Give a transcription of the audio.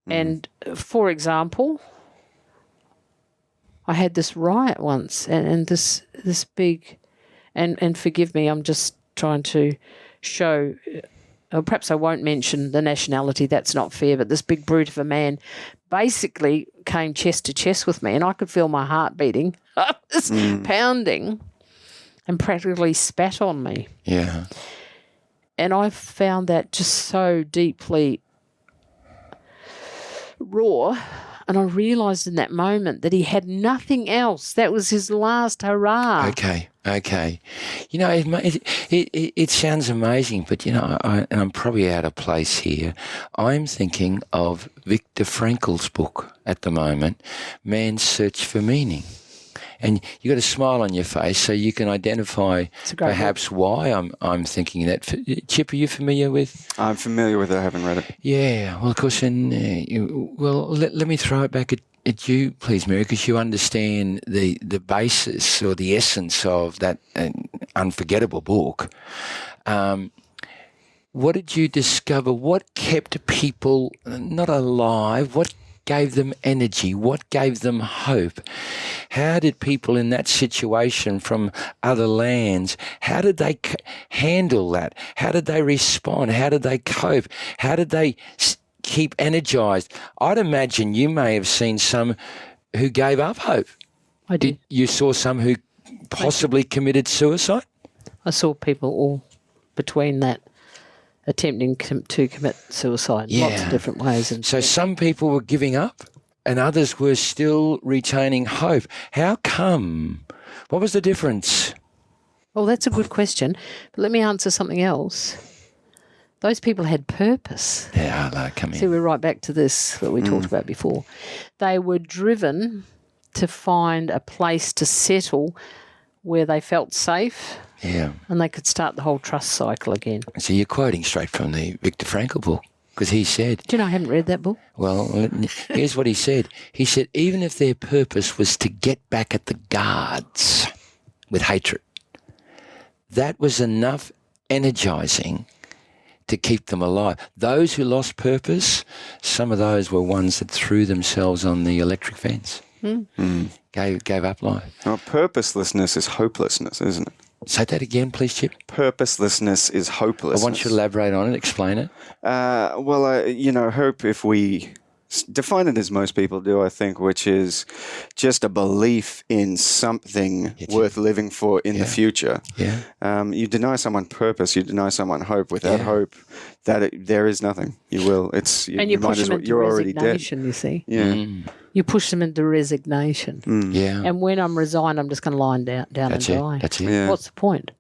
And, for example, I had this riot once and this big, and forgive me, I'm just trying to show, or perhaps I won't mention the nationality, that's not fair, but this big brute of a man basically came chest to chest with me, and I could feel my heart beating, pounding, and practically spat on me. Yeah. And I found that just so deeply raw. And I realised in that moment that he had nothing else. That was his last hurrah. Okay. You know, it sounds amazing, but, you know, and I'm probably out of place here. I'm thinking of Viktor Frankl's book at the moment, Man's Search for Meaning. And you got a smile on your face, so you can identify perhaps why I'm thinking that. Chip, are you familiar with? I'm familiar with it. I haven't read it. Yeah, well, of course. And let me throw it back at you, please, Mary, because you understand the basis or the essence of that unforgettable book. What did you discover? What kept people not alive? What gave them energy? What gave them hope? How did people in that situation from other lands, how did they handle that? How did they respond? How did they cope? How did they keep energized? I'd imagine you may have seen some who gave up hope. I did. You saw some who possibly committed suicide? I saw people all between that attempting to commit suicide in lots of different ways. And so some people were giving up and others were still retaining hope. How come? What was the difference? Well, that's a good question. But let me answer something else. Those people had purpose. Yeah, come in. See, we're right back to this that we talked about before. They were driven to find a place to settle where they felt safe. Yeah. And they could start the whole trust cycle again. So you're quoting straight from the Viktor Frankl book, because he said... Do you know I haven't read that book? Well, here's what he said. He said, even if their purpose was to get back at the guards with hatred, that was enough energizing to keep them alive. Those who lost purpose, some of those were ones that threw themselves on the electric fence. Gave up life. Well, purposelessness is hopelessness, isn't it? Say that again, please, Chip. Purposelessness is hopelessness. I want you to elaborate on it, explain it. Hope, if we define it as most people do, I think, which is just a belief in something worth living for in the future. Yeah. You deny someone purpose, you deny someone hope. Without hope, there is nothing. You will. And you push them into resignation, you see. Yeah. You push them into resignation. Yeah. And when I'm resigned, I'm just going to lie down and die. That's it. Yeah. What's the point?